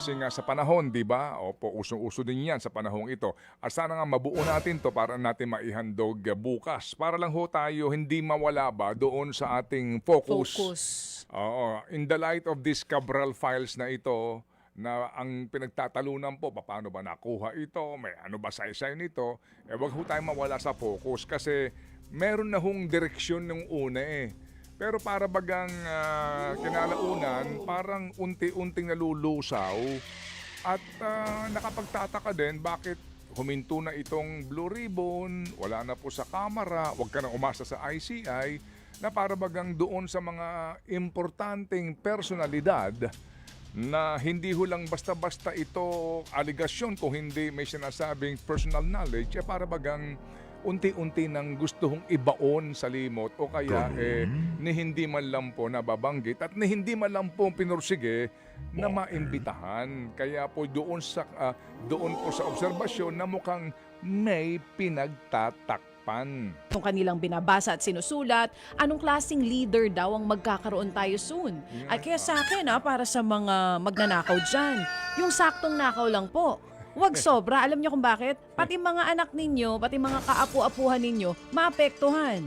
Kasi nga sa panahon, di ba? Opo, usong-uso din yan sa panahong ito. At sana nga mabuo natin to para natin maihandog bukas. Para lang ho tayo hindi mawala ba doon sa ating focus. Oo, in the light of this Cabral files na ito, na ang pinagtatalunan po, paano ba nakuha ito, may ano ba saysay nito, wag ho tayong mawala sa focus kasi meron na hong direksyon ng una eh. Pero para bagang kinalaunan, parang unti-unting nalulusaw at nakapagtataka din bakit huminto na itong Blue Ribbon, wala na po sa kamera, wag ka na umasa sa ICI, na para bagang doon sa mga importanteng personalidad na hindi ho lang basta-basta ito aligasyon kung hindi may sinasabing personal knowledge, para bagang unti-unti nang gusto hong ibaon sa limot o kaya ni hindi man lang po nababanggit at ni hindi man lang po pinursige na maimbitahan. Kaya po doon po sa obserbasyon na mukhang may pinagtatakpan. Itong kanilang binabasa at sinusulat, anong klaseng leader daw ang magkakaroon tayo soon? At kaya sa akin, para sa mga magnanakaw dyan, yung saktong nakaw lang po. Huwag sobra. Alam niyo kung bakit? Pati mga anak ninyo, pati mga kaapu-apuhan ninyo, maapektuhan.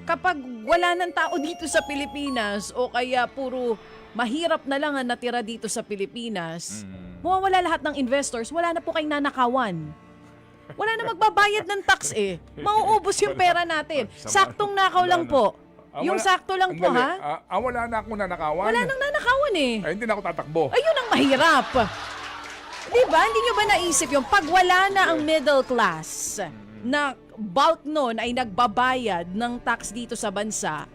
Kapag wala ng tao dito sa Pilipinas o kaya puro mahirap na lang ang natira dito sa Pilipinas, mawawala lahat ng investors, wala na po kayong nanakawan. Wala na magbabayad ng tax eh. Mauubos yung pera natin. Saktong nakaw lang po. Yung sakto lang po, ha? Wala na akong nanakawan. Wala nang nanakawan eh. Ay, hindi na ako tatakbo. Ayun ang mahirap. Diba? Hindi nyo ba naisip yung pag wala na ang middle class na bulk nun ay nagbabayad ng tax dito sa bansa,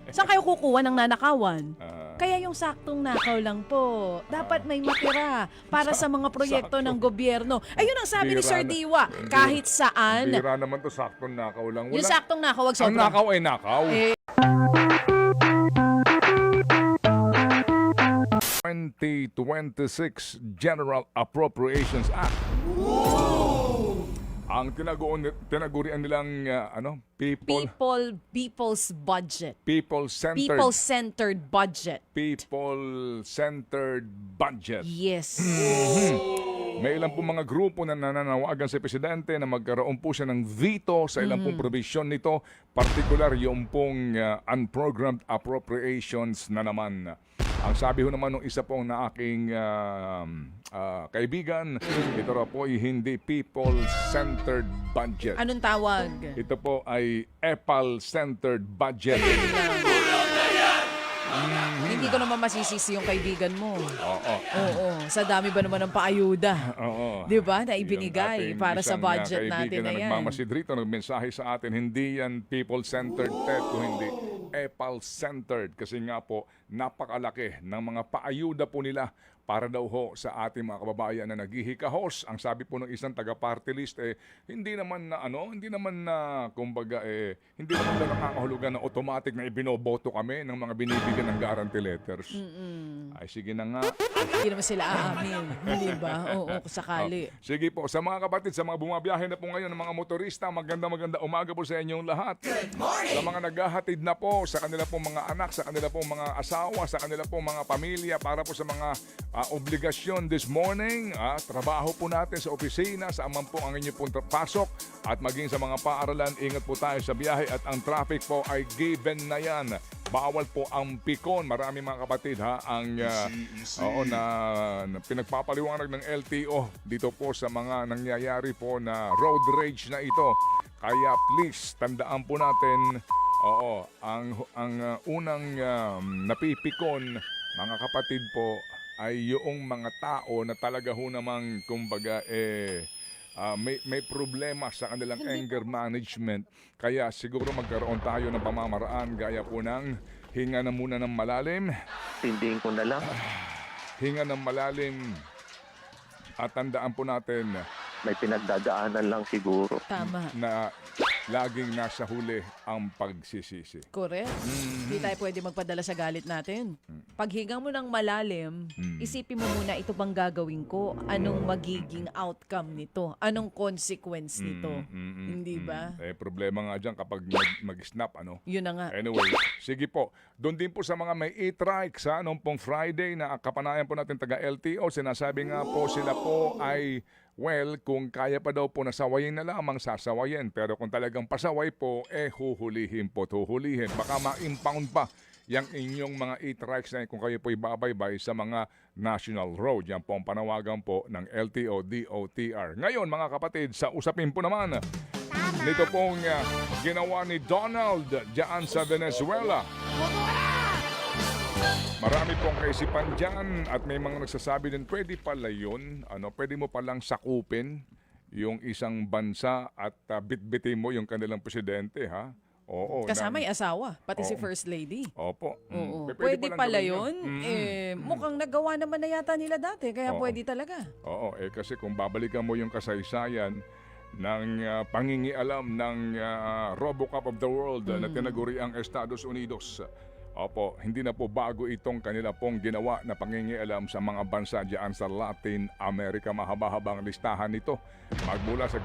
saan kayo kukuha ng nanakawan? Kaya yung saktong nakaw lang po. Dapat may matira para sa mga proyekto ng gobyerno. Ayun ang sabi ni Sir Diwa. Kahit saan. Bira naman to, saktong nakaw lang. Yung saktong nakaw, wag sobra. Ang nakaw ay nakaw. 2026 General Appropriations Act. Ang tinagurian nilang People's budget. People-centered People-centered budget. People-centered budget. Yes. May ilang pong mga grupo na nananawagan sa Presidente na magkaroon po siya ng veto sa ilang pong provision nito, particular yung pong unprogrammed appropriations na naman. Ang sabi ho naman ng isa pong na aking kaibigan, ito raw po ay hindi people-centered budget. Anong tawag? Ito po ay EPAL-centered budget. Hindi ko naman masisisi yung kaibigan mo. Oo. Sa dami ba naman ng paayuda? Oo. Di ba? Na ibinigay Yung para sa isang, budget natin na yan. nagmamasid rito, nagmensahe sa atin, hindi yan people-centered, kung hindi EPAL-centered. Kasi nga po, napakalaki ng mga paayuda po nila para daw ho sa ating mga kababayan na naghihikahos. Ang sabi po ng isang taga-party list, hindi naman na, kumbaga, hindi naman na nakakahulugan na automatic na ibinoboto kami ng mga binibigyan ng guarantee letters. Ay, sige na nga. Hindi naman sila aamin. Hindi ba? Oo, kung sakali. Sige po, sa mga kapatid, sa mga bumabiyahe na po ngayon, ng mga motorista, maganda umaga po sa inyong lahat. Sa mga naghahatid na po, sa kanila pong mga anak, sa kanila pong mga asawa, sa kanila pong mga pamilya, para po sa mga obligasyon this morning, trabaho po natin sa opisina, saan man po ang inyong pong pasok, at maging sa mga paaralan, ingat po tayo sa biyahe at ang traffic po ay given na yan. Bawal po ang pikon. Marami mga kapatid ang na pinagpapaliwanag ng LTO dito po sa mga nangyayari po na road rage na ito. Kaya please, tandaan po natin, ang unang napipikon, mga kapatid po, ay yung mga tao na talaga ho namang, kumbaga, may problema sa kanilang anger management. Kaya siguro magkaroon tayo ng pamamaraan gaya po ng hinga na muna ng malalim. Tindihin ko na lang. Hinga ng malalim. At tandaan po natin May pinagdadaanan lang siguro. Tama. na laging nasa huli ang pagsisisi. Correct. Hindi tayo pwede magpadala sa galit natin. Paghinga mo ng malalim, isipin mo muna, ito bang gagawin ko? Anong magiging outcome nito? Anong consequence nito? Hindi ba? Problema nga dyan kapag mag-snap, ano? Yun na nga. Anyway, sige po. Doon din po sa mga may e-trikes, noong pong Friday na kapanayan po natin taga LTO, sinasabi nga po sila po ay, well, kung kaya pa daw po nasawayin na lamang, sasawayin. Pero kung talagang pasaway po, huhulihin po, huhulihin. Baka ma-impound pa yung inyong mga e-trikes na kung kayo po ibabaybay sa mga national road. Yan po ang panawagan po ng LTO DOTR. Ngayon, mga kapatid, sa usapin po naman, nito pong ginawa ni Donald diyan sa Venezuela. Marami pong kaisipan dyan at may mga nagsasabi din, pwede pala yun, pwede mo palang sakupin yung isang bansa at bitbitin mo yung kanilang presidente, ha? Oo. Kasama yung asawa, pati si First Lady. Opo. Oo. Pwede Pwede palang pala gawin yun. Mukhang nagawa naman na yata nila dati, kaya Oo. pwede talaga. Oo, kasi kung babalikan mo yung kasaysayan ng pangingialam ng RoboCop of the World na tinaguri ang Estados Unidos. Opo, hindi na po bago itong kanila pong ginawa na pangingialam sa mga bansa diyan sa Latin America. Mahaba-habang listahan nito. Magmula sa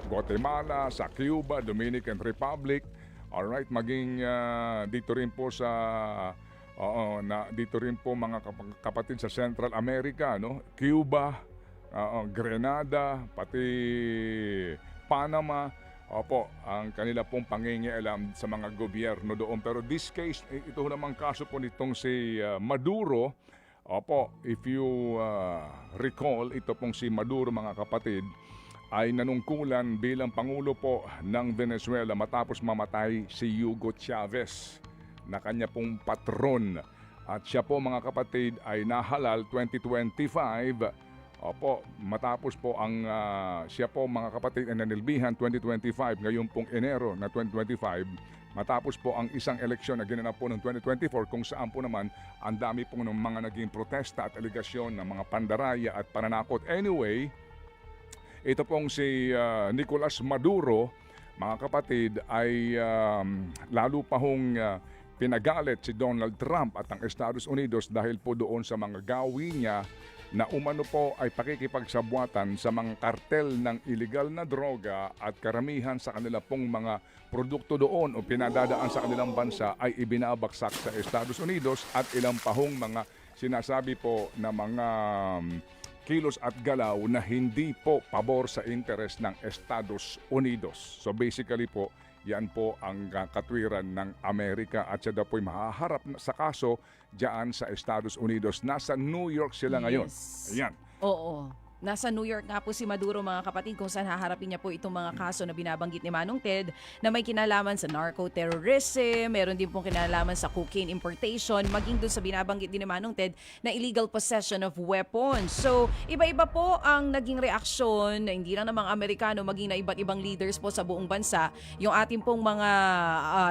Guatemala, sa Cuba, Dominican Republic, alright, maging dito rin po sa dito rin po mga kapatid sa Central America, no? Cuba, Grenada, pati Panama. Opo, ang kanila pong pangingialam sa mga gobyerno doon. Pero this case, ito namang kaso po nitong si Maduro. Opo, if you recall, ito pong si Maduro, mga kapatid, ay nanungkulan bilang Pangulo po ng Venezuela matapos mamatay si Hugo Chavez na kanya pong patron. At siya po, mga kapatid, ay nahalal 2025. Opo, matapos po ang siya po, mga kapatid, ay nanilbihan 2025, ngayon pong Enero na 2025, matapos po ang isang eleksyon na ginanap po noong 2024 kung saan po naman ang dami po ng mga naging protesta at aligasyon ng mga pandaraya at pananakot. Anyway, ito pong si Nicolas Maduro, mga kapatid, ay lalo pa hong pinagalit si Donald Trump at ang Estados Unidos dahil po doon sa mga gawi niya na umano po ay pakikipagsabuatan sa mga kartel ng iligal na droga at karamihan sa kanila pong mga produkto doon o pinadadaan sa kanilang bansa ay ibinabaksak sa Estados Unidos at ilang pahong mga sinasabi po na mga kilos at galaw na hindi po pabor sa interes ng Estados Unidos. So basically po, yan po ang katwiran ng Amerika at siya daw po'y mahaharap sa kaso diyan sa Estados Unidos. Nasa New York sila ngayon. Ayan. Oo. Nasa New York nga po si Maduro, mga kapatid, kung saan haharapin niya po itong mga kaso na binabanggit ni Manong Ted na may kinalaman sa narco-terrorism, meron din pong kinalaman sa cocaine importation, maging doon sa binabanggit din ni Manong Ted na illegal possession of weapons. So, iba-iba po ang naging reaksyon, na hindi lang ng mga Amerikano, maging na iba't ibang leaders po sa buong bansa. Yung ating pong mga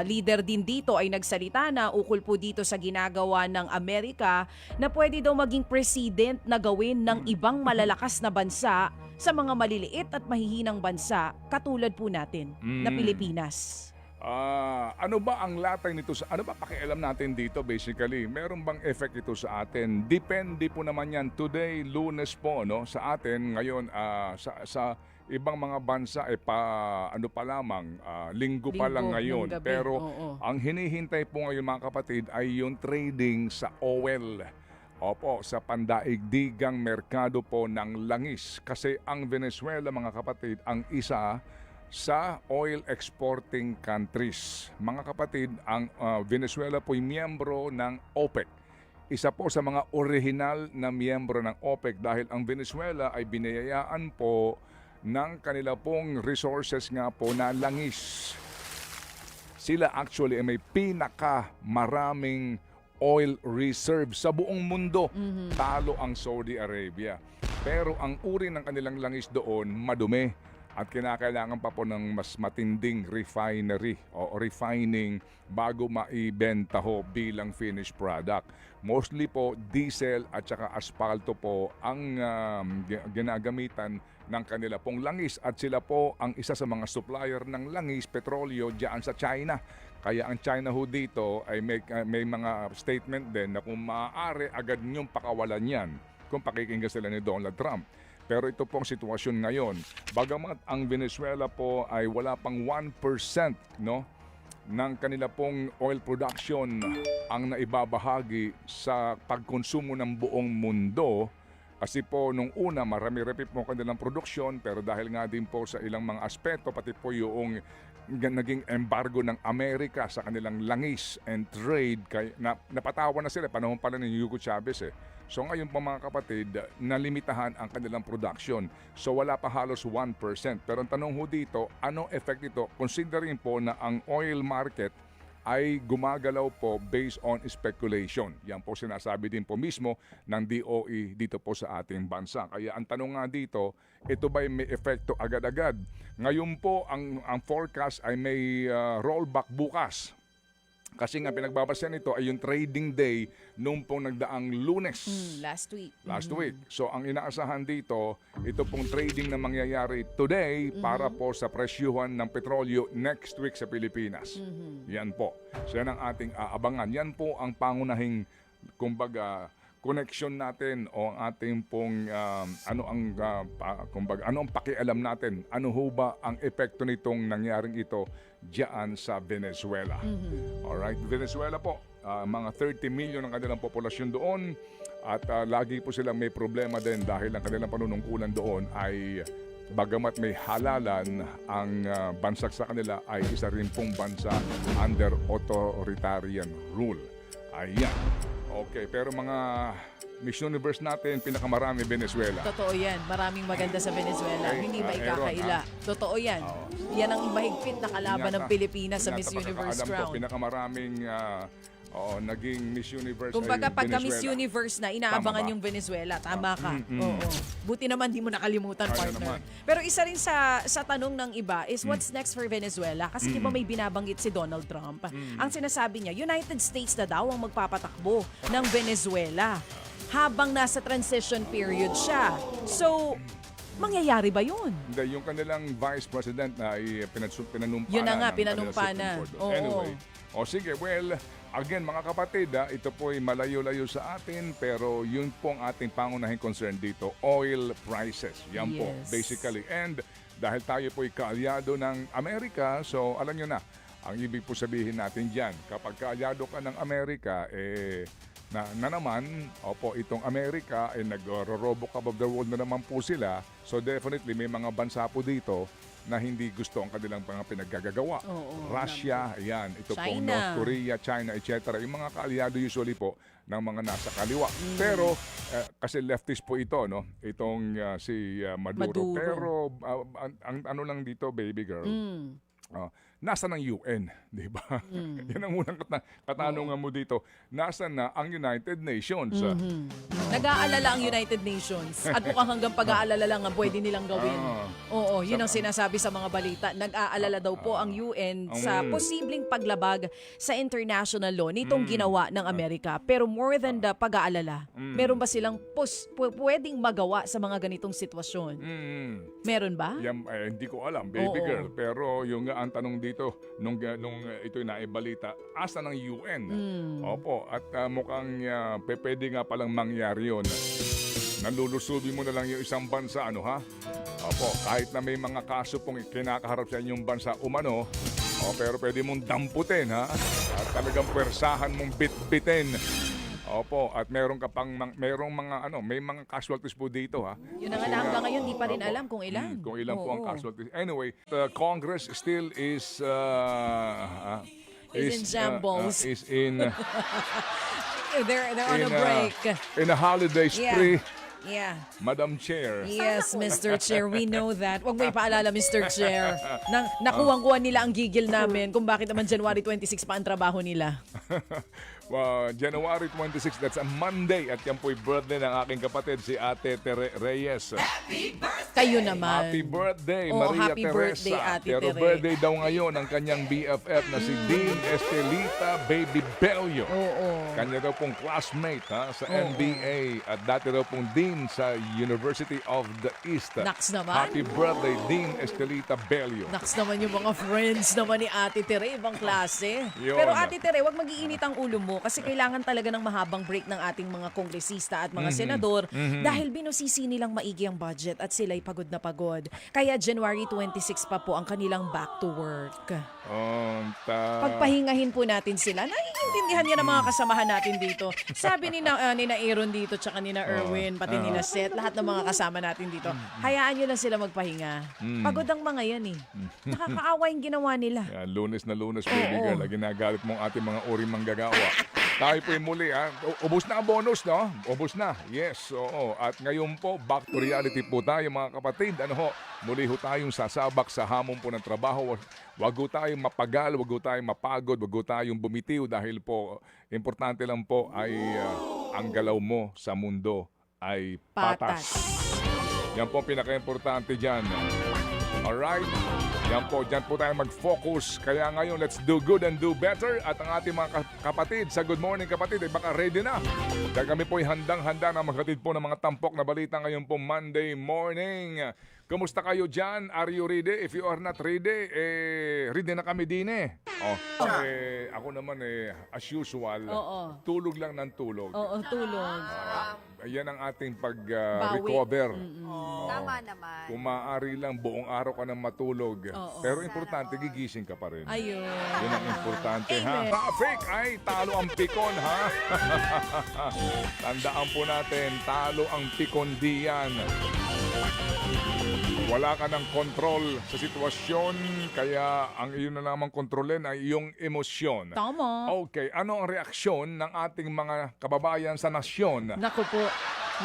leader din dito ay nagsalita na ukol po dito sa ginagawa ng Amerika na pwede daw maging president na gawin ng ibang malalakas na bansa sa mga maliliit at mahihinang bansa katulad po natin na Pilipinas. Ano ba ang latay nito ano ba pakialam natin dito basically? Meron bang effect ito sa atin? Depende po naman yan. Today, Lunes po, no? Sa atin ngayon sa ibang mga bansa ano pa lamang, linggo pa lang ngayon. ng gabi. Pero Oo. ang hinihintay po ngayon, mga kapatid, ay yung trading sa oil. Opo, sa pandaigdigang merkado po ng langis. Kasi ang Venezuela, mga kapatid, ang isa sa oil exporting countries. Mga kapatid, ang Venezuela po'y miyembro ng OPEC. Isa po sa mga orihinal na miyembro ng OPEC dahil ang Venezuela ay binayayaan po ng kanila pong resources nga po na langis. Sila actually ay may pinakamaraming oil reserve sa buong mundo. Talo ang Saudi Arabia. Pero ang uri ng kanilang langis doon, madumi. at kinakailangan pa po ng mas matinding refinery o refining bago maibenta ho bilang finished product. Mostly po diesel at saka asfalto po ang ginagamitan ng kanila pong langis at sila po ang isa sa mga supplier ng langis, petrolyo diyan sa China. Kaya ang China ho dito ay may mga statement din na kung maaari agad niyong pakawalan yan kung pakikinggan sila ni Donald Trump. Pero ito pong sitwasyon ngayon. Bagamat ang Venezuela po ay wala pang 1% no, ng kanila pong oil production ang naibabahagi sa pagkonsumo ng buong mundo. Kasi po nung una marami-rami po kanilang produksyon pero dahil nga din po sa ilang mga aspeto pati po yung naging embargo ng Amerika sa kanilang langis and trade napatawa na sila panahon pala ni Hugo Chavez eh. So ngayon po mga kapatid, nalimitahan ang kanilang production. So wala pa halos 1%. Pero ang tanong ho dito, anong effect ito? Considering po na ang oil market ay gumagalaw po based on speculation. Yan po sinasabi din po mismo ng DOE dito po sa ating bansa. Kaya ang tanong nga dito, ito ba may epekto agad-agad? Ngayon po, ang forecast ay may rollback bukas. Kasi nga pinagbabasyan nito ay yung trading day nung pong nagdaang Lunes. Last week. Last week. So ang inaasahan dito, ito pong trading na mangyayari today para po sa presyuhan ng petrolyo next week sa Pilipinas. Yan po. So yan ang ating aabangan. Yan po ang pangunahing, kumbaga, connection natin o ang ating pong ano ang pakialam natin, ano ho ba ang epekto nitong nangyaring ito diyan sa Venezuela. Alright, Venezuela po, mga 30 million ang kanilang populasyon doon at lagi po silang may problema din dahil ang kanilang panunungkulan doon ay bagamat may halalan, ang bansa sa kanila ay isa rin pong bansa under authoritarian rule. Ayan. Okay, pero mga Miss Universe natin, pinakamarami Venezuela. Totoo yan. Maraming maganda sa Venezuela. Okay, Hindi ba ikakaila? Totoo yan. Yan ang mahigpit na kalaban ng Pilipinas sa Miss Universe crown. Pinakamaraming naging Miss Universe Kumbaga ay pagka Venezuela. Miss Universe na, inaabangan yung Venezuela. Tama ka. Oo. Buti naman di mo nakalimutan, partner. naman. Pero isa rin sa tanong ng iba is what's next for Venezuela? Kasi di ba may binabanggit si Donald Trump? Ang sinasabi niya, United States na daw ang magpapatakbo ng Venezuela habang nasa transition period siya. So, mangyayari ba yun? Hindi, yung kanilang Vice President na ay pinanumpa Yun na nga, ng pinanumpa kanilang na. Supreme Court. Oo. Anyway, sige, well, again mga kapatid, ito po ay malayo-layo sa atin pero yun po ang ating pangunahing concern dito, oil prices. Yan po, Yes. basically. And dahil tayo po ay kaalyado ng Amerika, so alam nyo na, ang ibig po sabihin natin dyan, kapag kaalyado ka ng Amerika, na naman, opo, itong Amerika ay nag-robok above the world na naman po sila. So definitely may mga bansa po dito na hindi gusto ang kanilang mga pinaggagawa. Oo, Russia, ayan, ito pong China. North Korea, China, etc. Yung mga kaalyado usually po ng mga nasa kaliwa. Pero kasi leftist po ito, no? Itong si Maduro. Maduro. Pero ang ano lang dito, baby girl, nasa ng UN, di ba? Yan ang unang katanungan mo dito. Nasa na ang United Nations? Nag-aalala ang United Nations at mukhang hanggang pag-aalala lang ang pwede nilang gawin. Oo, yun ang sinasabi sa mga balita. Nag-aalala daw po ang UN sa posibleng paglabag sa international law nitong ginawa ng Amerika. Pero more than the pag-aalala, meron ba silang pwedeng magawa sa mga ganitong sitwasyon? Meron ba? Yan, hindi ko alam, baby Oo. girl. Pero yung ang tanong dito, nung ito'y naibalita, asa ng UN? Opo, at mukhang pwede nga palang mangyari yun. Nalulusubi mo na lang yung isang bansa, ano ha? Opo, kahit na may mga kaso pong kinakaharap sa inyong bansa umano, pero pwede mong damputin, ha? At talagang pwersahan mong bitbitin. Opo, at meron ka pang merong mga may mga casualties po dito, ha. Yun na nga na hanggang ngayon, di pa rin alam kung ilan. Kung ilan po ang Oo. casualties. Anyway, the Congress still is Is in shambles. Is in They're on a break. In a holiday spree, Yeah. Madam Chair. Yes, Mr. Chair, we know that. Huwag mo ipaalala, Mr. Chair. Nakuwang-kuha nila ang gigil namin kung bakit naman January 26 pa ang trabaho nila. January 26, that's a Monday. At yan po'y birthday ng aking kapatid, si Ate Tere Reyes. Kayo naman. Happy birthday, Oh, Maria happy Teresa. birthday, Ate Pero Tere. birthday daw ngayon ng kanyang BFF na si Dean Estelita Baby Bello. Oo. Kanya daw pong classmate sa Oo. NBA at dati daw pong Dean sa University of the East. Naks naman. Happy birthday, Dean Estelita Bello. Naks naman yung mga friends naman ni Ate Tere, ibang klase. Yun. Pero Ate Tere, wag mag-iinit ang ulo mo kasi kailangan talaga ng mahabang break ng ating mga kongresista at mga senador dahil binusisi nilang maigi ang budget at sila'y pagod na pagod. Kaya January 26 pa po ang kanilang back to work. Pagpahingahin po natin sila. Naiintindihan niya ng mga kasamahan natin dito. Sabi ni na Aaron dito, tsaka ni na Erwin, pati ni na Seth, lahat ng mga kasama natin dito. Hayaan nyo lang sila magpahinga. Pagod ang mga yan eh. Nakakaawa yung ginawa nila. Yan, Lunes na Lunes, baby Oo. girl. Ginagalit mong ating mga uri manggagawa. Tayo po muli, ubos na ang bonus, no? Ubos na. Yes, oo. At ngayon po, back to reality po tayo, mga kapatid. Ano ho, muli ho tayong sasabak sa hamon po ng trabaho. Wag ho tayong mapagal, wag ho tayong mapagod, wag ho tayong bumitiw dahil po, importante lang po ay ang galaw mo sa mundo ay patas. Yan po ang pinaka-importante dyan. Alright? Yan po, dyan po tayo mag-focus. Kaya ngayon, let's do good and do better. At ang ating mga kapatid sa Good Morning Kapatid ay baka ready na. Dahil kami po ay handang-handa na maghatid po ng mga tampok na balita ngayon po Monday morning. Kumusta kayo dyan? Are you ready? If you are not ready, ready na kami din ako naman as usual, Oo. tulog lang ng tulog. Oo, tulog. Ayan ang ating pag-recover. Tama naman. Kung maaari lang, buong araw ka nang matulog. Oo. Pero importante, gigising ka pa rin. Ayun. Yun ang importante, Amen. ha? Traffic ay talo ang pikon, ha? Tandaan po natin, talo ang pikon diyan. Wala ka ng kontrol sa sitwasyon, kaya ang iyon na lamang kontrolin ay iyong emosyon. Tama. Okay, ano ang reaksyon ng ating mga kababayan sa nasyon? Naku po,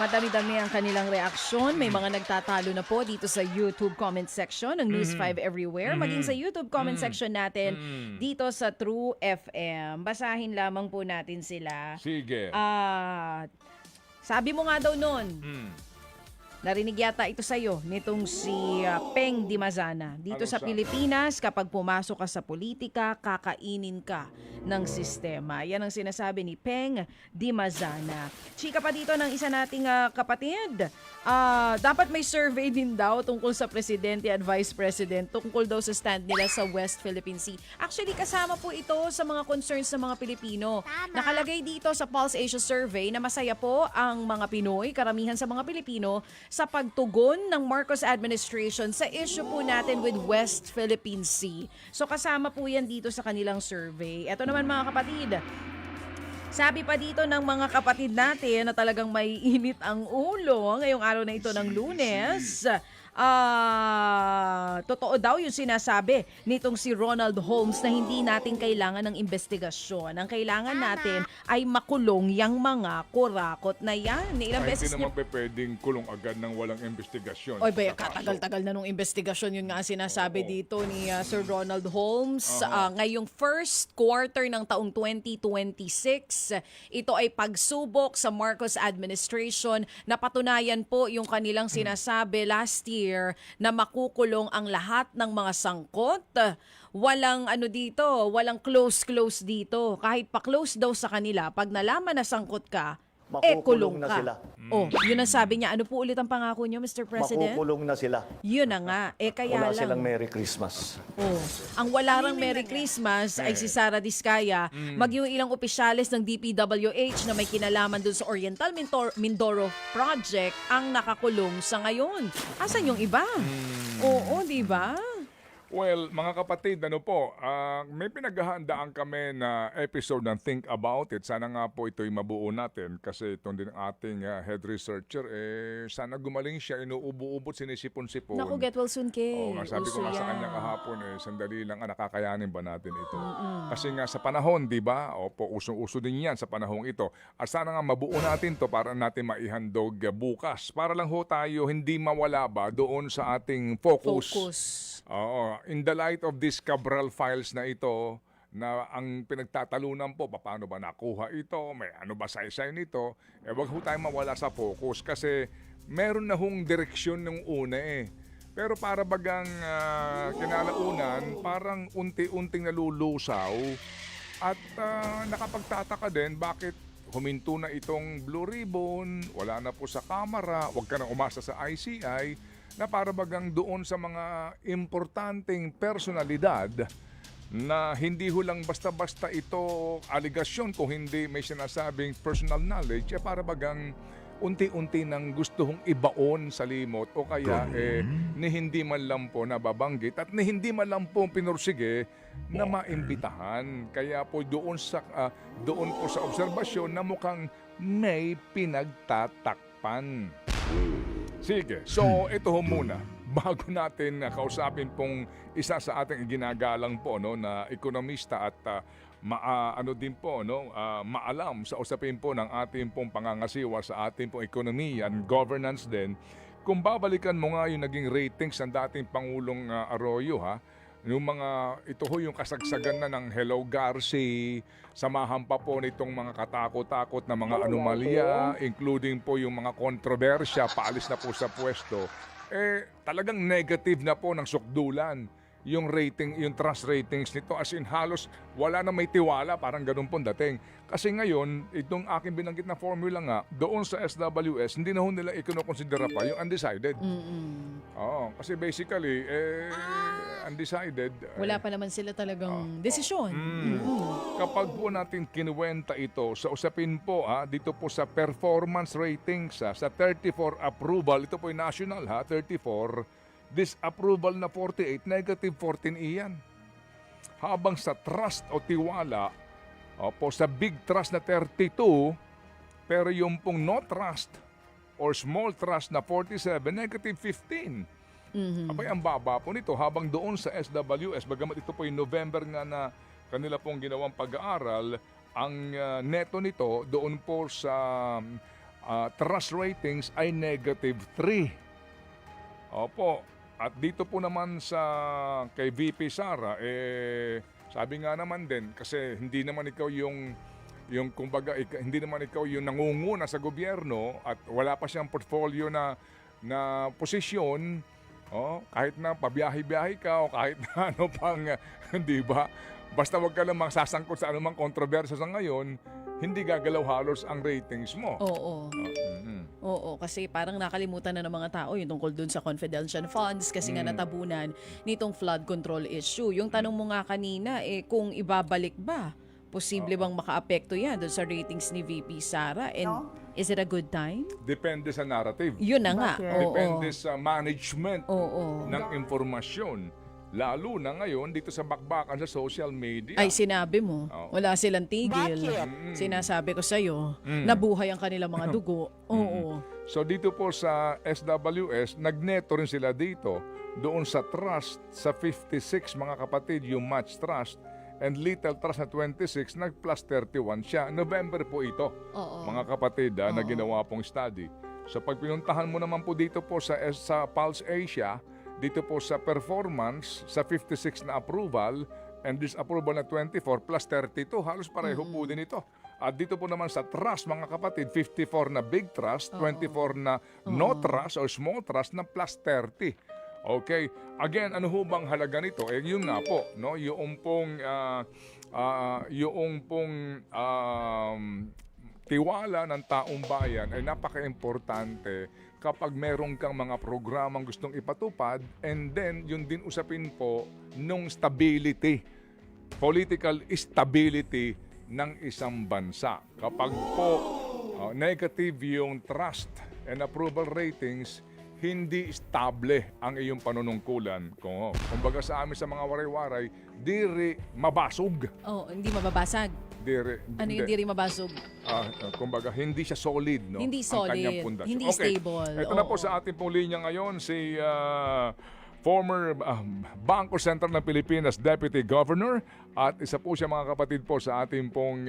madami-dami ang kanilang reaksyon. May mga nagtatalo na po dito sa YouTube comment section ng News 5 Everywhere. Maging sa YouTube comment section natin dito sa True FM. Basahin lamang po natin sila. Sige. Sabi mo nga daw nun, narinig yata ito sa'yo, nitong si Peng Dimazana. Dito Ano sa sabi? Pilipinas, kapag pumasok ka sa politika, kakainin ka ng sistema. Yan ang sinasabi ni Peng Dimazana. Chika pa dito ng isa nating kapatid. Dapat may survey din daw tungkol sa presidente at vice president, tungkol daw sa stand nila sa West Philippine Sea. Actually, kasama po ito sa mga concerns ng mga Pilipino. Tama. Nakalagay dito sa Pulse Asia Survey na masaya po ang mga Pinoy, karamihan sa mga Pilipino, sa pagtugon ng Marcos administration sa issue po natin with West Philippine Sea. So kasama po yan dito sa kanilang survey. Ito naman mga kapatid, sabi pa dito ng mga kapatid natin na talagang may init ang ulo ngayong araw na ito ng Lunes. Totoo daw yung sinasabi nitong si Ronald Holmes na hindi natin kailangan ng investigasyon. Ang kailangan natin ay makulong yung mga kurakot na yan. Ilang Ay, beses hindi naman pwedeng kulong agad ng walang investigasyon. Oy, ba, katagal-tagal na nung investigasyon yun nga ang sinasabi dito ni Sir Ronald Holmes. Ngayong first quarter ng taong 2026, ito ay pagsubok sa Marcos administration. Napatunayan po yung kanilang sinasabi last year na makukulong ang lahat ng mga sangkot. Walang walang close dito. Kahit pa-close daw sa kanila, pag nalaman na sangkot ka, kulong Makukulong na ka. sila. Oh, yun ang sabi niya. Ano po ulit ang pangako niyo, Mr. President? Makukulong na sila. Yun na nga. Kaya Wala lang. silang Merry Christmas. Oh, ang wala rang Merry Christmas ay si Sara Diskaya, yung ilang opisyalis ng DPWH na may kinalaman dun sa Oriental Mindoro Project ang nakakulong sa ngayon. Asan yung iba? Oo, di ba? Well, mga kapatid, may pinaghahandaan kami na episode ng Think About It. Sana nga po ito'y mabuo natin kasi itong din ating head researcher, sana gumaling siya, inuubo-ubot, sinisipon-sipon. Naku, get well soon, Kay. Oo nga, sabi ko Uso nga sa yan. kanya kahapon, sandali lang, nakakayanin ba natin ito? Kasi nga sa panahon, di ba? Opo, usong-uso din yan sa panahong ito. At sana nga mabuo natin to para natin maihandog bukas. Para lang ho tayo hindi mawala ba doon sa ating focus. Focus. Oo. In the light of these Cabral files na ito, na ang pinagtatalunan po, paano ba nakuha ito, may ano ba saysay nito, wag ho tayong mawala sa focus kasi meron na hong direksyon ng una eh. Pero para bagang kinalaunan, parang unti-unting nalulusaw at nakapagtataka din bakit huminto na itong Blue Ribbon, wala na po sa kamera, wag ka na umasa sa ICI, na para bagang doon sa mga importanteng personalidad na hindi ho lang basta-basta ito aligasyon kung hindi may sinasabing personal knowledge, para bagang unti-unti nang gusto hong ibaon sa limot o kaya ni hindi man lang po nababanggit at ni hindi man lang po pinursige na maimbitahan. Kaya po doon po sa obserbasyon na mukhang may pinagtatakpan. Sige, so ito ho muna. Bago natin kausapin pong isa sa ating ginagalang po na ekonomista at maalam sa usapin po ng ating pong pangangasiwa sa ating pong ekonomiya and governance din. Kung babalikan mo nga yung naging ratings ng dating Pangulong Arroyo yung ito ho yung kasagsagan na ng Hello Garci, samahan pa po nitong mga katakot-takot na mga anomalya, including po yung mga kontrobersya, paalis na po sa pwesto, talagang negative na po ng sukdulan yung rating, yung trust ratings nito, as in halos wala na may tiwala, parang ganun po dating. Kasi ngayon, itong aking binanggit na formula nga, doon sa SWS, hindi na ho nila ikinokonsidera pa yung undecided. Oo, kasi basically, undecided. Wala pa naman sila talagang desisyon. Kapag po natin kinuwenta ito sa usapin po, dito po sa performance ratings, sa 34 approval, ito po yung national 34, disapproval na 48, negative 14 iyan. Habang sa trust o tiwala, sa big trust na 32, pero yung pong no trust or small trust na 47, negative 15. Abay, ang baba po nito. Habang doon sa SWS, bagamat ito po yung November nga na kanila pong ginawang pag-aaral, ang neto nito doon po sa trust ratings ay negative 3. Opo. At dito po naman sa kay VP Sara, sabi nga naman din, kasi hindi naman ikaw yung kumbaga, hindi naman ikaw yung nangunguna sa gobyerno at wala pa siyang portfolio na posisyon, kahit na pabiyahe-biyahe ka o kahit na ano pang, di ba? Basta wag ka lang sasangkot sa anumang kontrobersya sa ngayon, hindi gagalaw halos ang ratings mo. Oo. Oo, kasi parang nakalimutan na ng mga tao yung tungkol dun sa confidential funds kasi nga natabunan nitong flood control issue. Yung tanong mo nga kanina, kung ibabalik ba, posible bang makaapekto yan dun sa ratings ni VP Sara? And is it a good time? Depende sa narrative. Yun na nga. Depende sa management ng informasyon. Lalo na ngayon dito sa bakbakan sa social media. Ay, sinabi mo. Wala silang tigil. Sinasabi ko sa'yo, nabuhay ang kanilang mga dugo. Oo. So dito po sa SWS, nagneto rin sila dito. Doon sa trust, sa 56 mga kapatid, yung match trust, and little trust na 26, nag-plus 31 siya. November po ito, mga kapatid, na ginawa pong study. So pag pinuntahan mo naman po dito po sa Pulse Asia, dito po sa performance, sa 56 na approval, and disapproval na 24 plus 32, halos pareho po din ito. At dito po naman sa trust, mga kapatid, 54 na big trust, 24 na no trust or small trust na plus 30. Okay. Again, ano ho bang halaga nito? Yun nga po, no? Yung pong tiwala ng taong bayan ay napaka-importante kapag meron kang mga programang gustong ipatupad, and then yun din usapin po nung stability, political stability ng isang bansa. Kapag po negative yung trust and approval ratings, hindi stable ang iyong panunungkulan. Kumbaga sa amin sa mga waray-waray, diri mabasog. Hindi mababasag. Ano yung diri mabasog? Kumbaga, hindi siya solid, no? Hindi ang solid, kanyang pundasyon. hindi stable. Ito na po sa ating pong linya ngayon, si former Bangko Sentral ng Pilipinas Deputy Governor at isa po siya, mga kapatid po, sa ating pong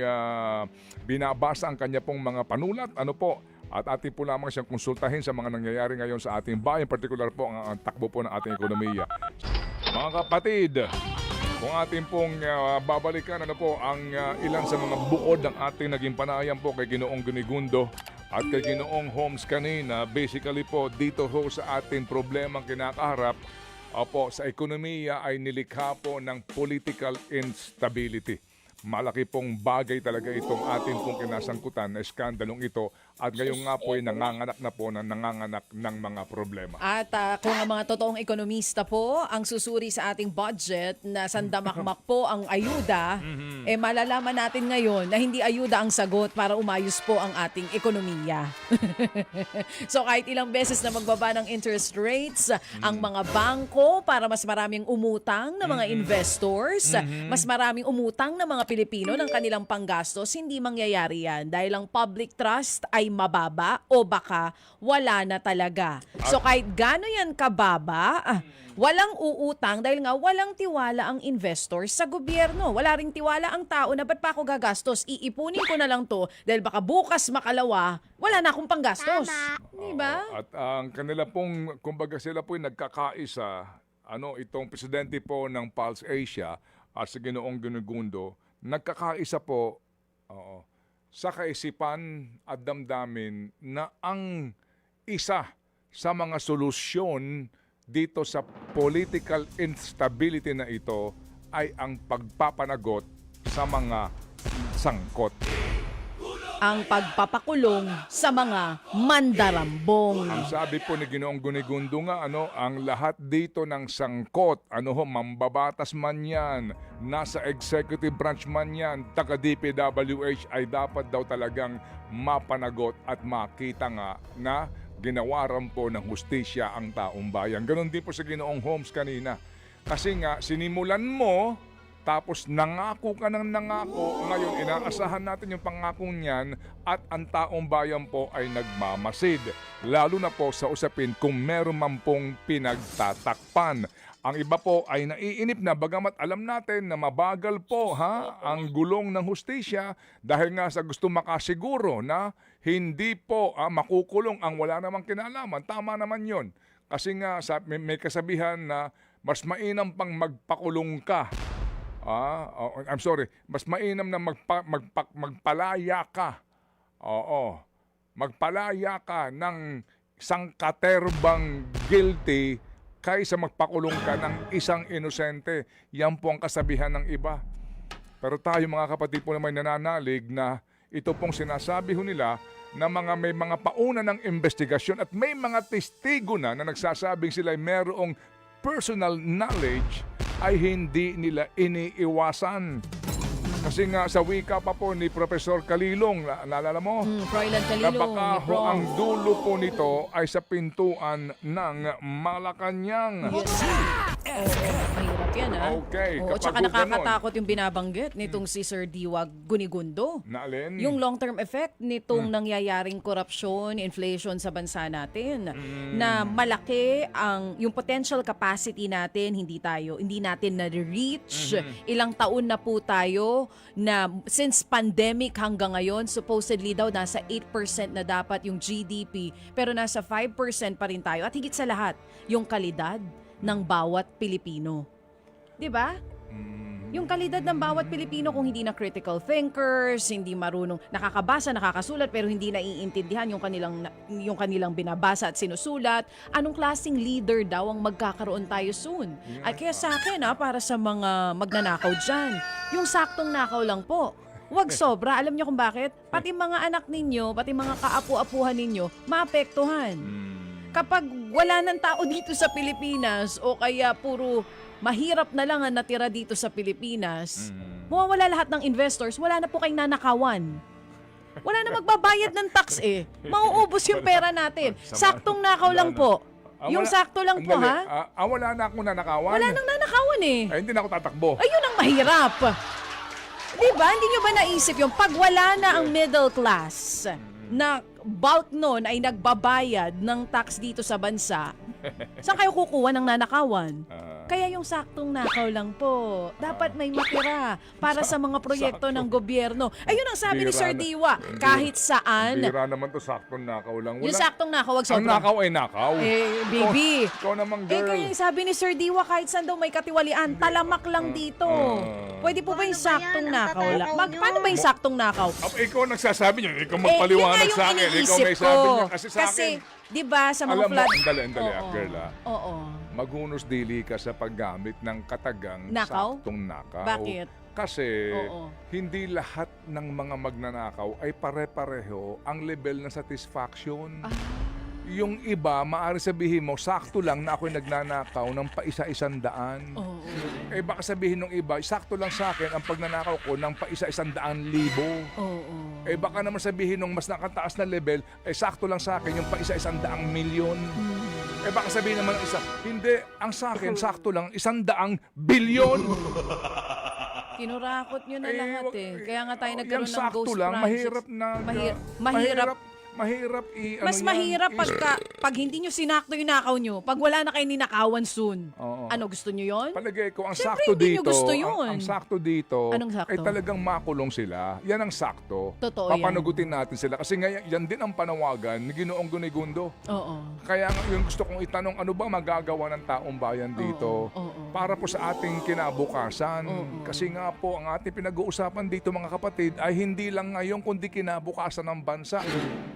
binabasa ang kanya pong mga panulat. Ano po? At ating po lamang siyang konsultahin sa mga nangyayari ngayon sa ating bayan, particular po ang takbo po ng ating ekonomiya. Mga kapatid, Kung ating pong babalikan ang ilan sa mga buod ng ating naging panayam po kay Ginoong Gunigundo at kay Ginoong Holmes kanina, basically po dito ho sa ating problemang kinakaharap sa ekonomiya ay nilikha po ng political instability. Malaki pong bagay talaga itong ating pong kinasangkutan na skandalong ito at ngayon nga po ay nanganganak ng mga problema. At kung ang mga totoong ekonomista po ang susuri sa ating budget na sandamakmak po ang ayuda, malalaman natin ngayon na hindi ayuda ang sagot para umayos po ang ating ekonomiya. So kahit ilang beses na magbaba ng interest rates ang mga bangko para mas maraming umutang na mga investors, mas maraming umutang na mga Pilipino ng kanilang panggastos, hindi mangyayari yan dahil ang public trust ay mababa o baka wala na talaga. So kahit gaano yan kababa, walang uutang dahil nga walang tiwala ang investors sa gobyerno. Wala ring tiwala ang tao na ba't pa ako gagastos? Iipunin ko na lang to dahil baka bukas makalawa, wala na akong panggastos. Diba? At ang kanila pong, kumbaga sila po ay nagkakaisa, itong presidente po ng Pulse Asia at sa Ginoong Gunigundo, nagkakaisa po sa kaisipan at damdamin na ang isa sa mga solusyon dito sa political instability na ito ay ang pagpapanagot sa mga sangkot. Ang pagpapakulong sa mga mandarambong. Ang sabi po ni Ginoong Gunigundo nga, ang lahat dito ng sangkot, mambabatas man yan, nasa executive branch man yan, taga DPWH ay dapat daw talagang mapanagot at makita nga na ginawaran po ng hustisya ang taong bayan. Ganon din po sa Ginoong Holmes kanina. Kasi nga, sinimulan mo, tapos nangako ka ng nangako, ngayon inaasahan natin yung pangakong niyan at ang taong bayan po ay nagmamasid. Lalo na po sa usapin kung meron man pong pinagtatakpan. Ang iba po ay naiinip na bagamat alam natin na mabagal po ang gulong ng hustisya dahil nga sa gusto makasiguro na hindi po makukulong ang wala namang kinalaman. Tama naman yon. Kasi nga may kasabihan na mas mainam pang magpakulong ka. I'm sorry. Mas mainam na magpalaya ka. Oo. Magpalaya ka ng isang katerbang guilty kaysa magpakulong ka ng isang inosente. Yan po ang kasabihan ng iba. Pero tayo mga kapatid po naman nananalig na ito pong sinasabi ho nila na may mga pauna ng investigasyon at may mga testigo na nagsasabing sila ay merong personal knowledge ay hindi nila iniiwasan. Kasi nga sa wika pa po ni Professor Kalilong, naalala mo? Froilan Na Kalilong. baka ho ang dulo po nito ay sa pintuan ng Malacanang. Mahirap yan, Okay, Oo, kapag tsaka ho nakakatakot yung binabanggit nitong si Sir Diwag Gunigundo. Naalin? Yung long-term effect nitong nangyayaring korupsyon, inflation sa bansa natin, na malaki yung potential capacity natin, hindi natin na-reach. Ilang taon na po tayo na since pandemic hanggang ngayon, supposedly daw nasa 8% na dapat yung GDP, pero nasa 5% pa rin tayo. At higit sa lahat, yung kalidad ng bawat Pilipino. 'Di ba? Yung kalidad ng bawat Pilipino kung hindi na critical thinkers, hindi marunong, nakakabasa, nakakasulat pero hindi naiintindihan yung kanilang binabasa at sinusulat, anong klaseng leader daw ang magkakaroon tayo soon? At kaya sa akin para sa mga magnanakaw dyan, yung saktong nakaw lang po. Huwag sobra. Alam niyo kung bakit? Pati mga anak ninyo, pati mga kaapu-apuhan ninyo, maapektuhan. Kapag wala ng tao dito sa Pilipinas o kaya puro mahirap na lang ang natira dito sa Pilipinas, mawawala lahat ng investors, wala na po kayong nanakawan. Wala na magbabayad ng tax Mauubos yung pera natin. Saktong nakaw lang po. Yung sakto lang po wala na akong nanakawan. Wala nang nanakawan Ay, hindi na ako tatakbo. Ayun ang mahirap. Diba? Hindi nyo ba naisip yung pag wala na ang middle class na bulk nun ay nagbabayad ng tax dito sa bansa, saan kayo kukuha ng nanakawan? Kaya yung saktong nakaw lang po. Dapat may matira para sa mga proyekto ng gobyerno. Ayun ang sabi ni Bira Sir na- Diwa. Kahit saan. Bira naman to, saktong nakaw lang. Yung saktong nakaw, wag Ang sobra. nakaw ay nakaw. Baby. Ikaw namang Eh, girl. kaya yung sabi ni Sir Diwa, kahit saan daw may katiwalian, talamak lang dito. Pwede po ba yung saktong nakaw lang? Paano ba yung saktong nakaw? Ikaw ang nagsasabi niya. Ikaw Yun magpaliwanag nga sa akin. Ikaw iniisip may sabi ko. niya. Kasi sa akin, di ba, sa mga alam mo, flood... andali, Oo. girl, Oo. maghunos dili ka sa paggamit ng katagang Nakaw? saktong nakaw. Bakit? Kasi Oo. hindi lahat ng mga magnanakaw ay pare-pareho ang level ng satisfaction. Yung iba, maaari sabihin mo, sakto lang na ako'y nagnanakaw ng paisa-isandaan. Oo. Eh baka sabihin ng iba, sakto lang sa akin ang pagnanakaw ko ng paisa-100,000. Oo. Eh baka naman sabihin ng mas nakataas na level, eh sakto lang sa akin yung paisa-100,000,000. Eh baka sabihin naman ng isa, hindi, ang sa akin sakto lang 100,000,000,000. Kinurakot nyo na lahat wag- eh. Kaya nga tayo yung nagkaroon ng sakto ghost lang, projects. mahirap na mahirap Mas mahirap pag hindi nyo sinakto yung nakaw nyo. Pag wala na kayo ninakawan soon. Oo. Ano, gusto nyo yon? Palagay ko, ang Siyempre, sakto hindi nyo dito, gusto yun. ang sakto dito, Anong sakto? ay talagang makulong sila. Yan ang sakto. Totoo yan. Papanagutin natin sila. Kasi nga, yan din ang panawagan ni Ginoong Gunigundo. Oo. Kaya nga, yung gusto kong itanong, ano ba magagawa ng taong bayan dito Oo. para po sa ating kinabukasan? Oo. Kasi nga po, ang ating pinag-uusapan dito mga kapatid ay hindi lang ngayon kundi kinabukasan ng bansa.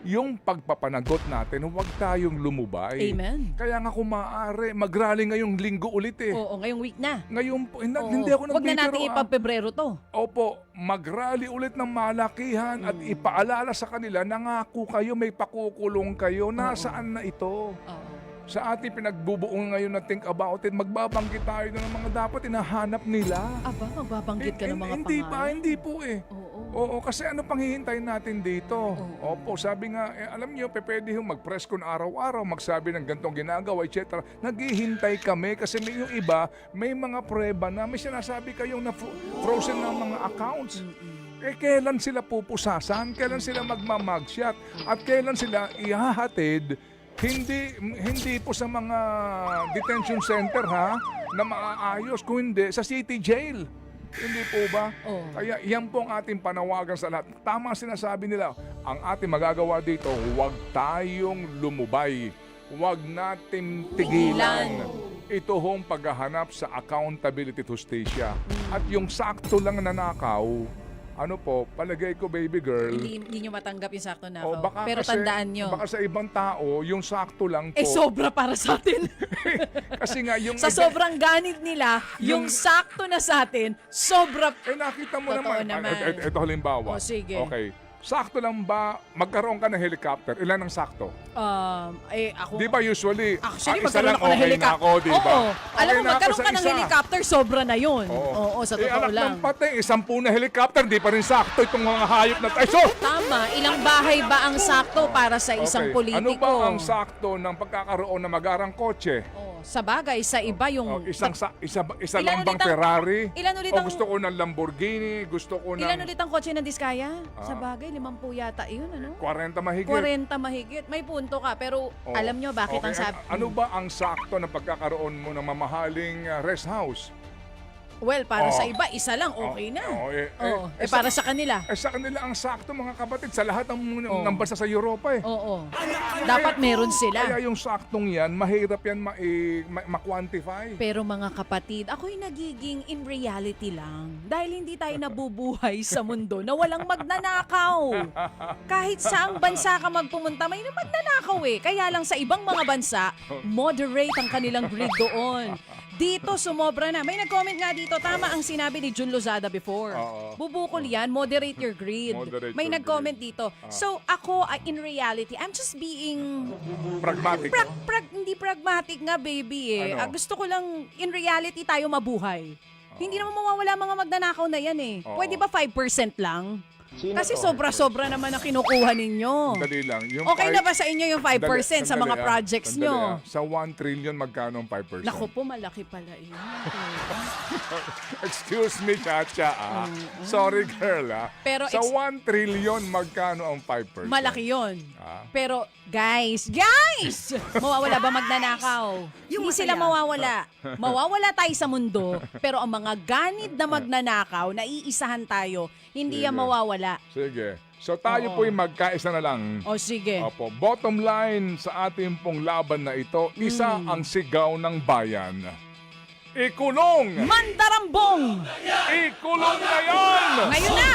Yung pagpapanagot natin, huwag tayong lumubay. Amen. Kaya nga kung maaari, mag-rally ngayong linggo ulit eh. Oo, ngayong week na. Ngayon po, hindi, Oo. hindi ako Huwag na nagbibiro, natin ipag-Pebrero to. Opo, mag-rally ulit ng malakihan at ipaalala sa kanila, nangako kayo, may pakukulong kayo. Nasaan na ito? Oo. Sa ating pinagbubuong ngayon na think about it, magbabanggit tayo ng mga dapat hinahanap nila. Aba, magbabanggit ka ng mga Hindi pa, pangalan. hindi po eh. Oo. Oo, kasi ano pang hihintayin natin dito? Opo, sabi nga, alam nyo, pwede yung mag-press con araw-araw, magsabi ng gantong ginagawa, etc. Naghihintay kami kasi may yung iba, may mga prueba na may sinasabi kayong na frozen ng mga accounts. Eh, kailan sila pupusasan? Kailan sila magmamagshot? At kailan sila ihahatid? Hindi po sa mga detention center ha, na maaayos. Kung hindi, sa city jail. Hindi po ba? Oo. Kaya yan po ang ating panawagan sa lahat. Tama ang sinasabi nila. Ang ating magagawa dito, huwag tayong lumubay. Huwag natin tigilan. Ito hong paghahanap sa accountability to justisya. At yung sakto lang na nakaw, ano po, palagay ko baby girl, Hindi nyo matanggap yung sakto na o baka Pero kasi, tandaan nyo, baka sa ibang tao, yung sakto lang po. eh sobra para sa atin. Kasi nga yung Sa sobrang ganit nila, yung sakto na sa atin, sobra. nakita mo Totoo naman. naman. Ito halimbawa. O, sige. Okay. Sakto lang ba magkaroon ka ng helicopter? Ilan ang sakto? Ako, Di ba usually, actually, isa lang magkaroon ako ng okay na helicopter. ako, di ba? Oo. Alam mo, Okay na ako magkaroon sa ka ng isa. helicopter, sobra na yun. Oo. Oo, sa Eh, totoo anak lang. ng patay, 10 na helicopter, di pa rin sakto itong mga hayop na tayo. So, Tama, ilang bahay ba ang sakto para sa isang okay. politiko? Ano ba ang sakto ng pagkakaroon ng magarang kotse? Sa bagay, sa iba yung... Isa Ilan lang bang ulit ang- Ferrari? ilan ulit O ang- gusto ko ng Lamborghini? Gusto ko ng Ilan ulit ang kotse ng Diskaya? Sa bagay, 50 yata yun, ano? 40 mahigit? 40 mahigit. May punto ka, pero Oo. alam nyo bakit Okay, ang sabi... Ano ba ang sakto na pagkakaroon mo ng mamahaling rest house? Well, para Oo. sa iba, isa lang, okay na. Oo, Para sa kanila. sa kanila ang sakto mga kapatid sa lahat Oo. ng bansa sa Europa eh. Oo. Dapat meron sila. Kaya yung saktong yan, mahirap yan ma-quantify. Pero mga kapatid, ako'y nagiging in reality lang. Dahil hindi tayo nabubuhay sa mundo na walang magnanakaw. Kahit saang bansa ka magpumunta, may magnanakaw eh. Kaya lang sa ibang mga bansa, moderate ang kanilang greed doon. Dito, sumobra na. May nag-comment nga dito, tama ang sinabi ni Jun Lozada before. Oo. Bubukol yan, moderate your greed. Moderate May your nag-comment dito. So, ako, in reality, I'm just being Pragmatic. hindi pragmatic nga, baby eh. Ano? Gusto ko lang, in reality, tayo mabuhay. Hindi naman mawawala mga magnanakaw na yan eh. Oo. Pwede ba 5% lang? Kasi sobra-sobra naman ang kinukuha ninyo. Dali lang. Yung Okay na ba sa inyo yung 5% sa mga Sandali, projects sandali, nyo? Sa 1 trillion, magkano ang 5%? Naku po, malaki pala yun. Excuse me, Chacha. Sorry, girl. Pero sa it's- 1 trillion, magkano ang 5%? Malaki yun. Ah. Pero, guys! Mawawala ba magnanakaw? Hindi sila mawawala. Mawawala tayo sa mundo, pero ang mga ganid na magnanakaw, naiisahan tayo, hindi yan Sige. mawawala. Sige. So tayo po'y magkaisa na lang. O sige. Opo, bottom line sa ating pong laban na ito, isa ang sigaw ng bayan. Ikulong! Mandarambong! Ikulong na yan! Ngayon na!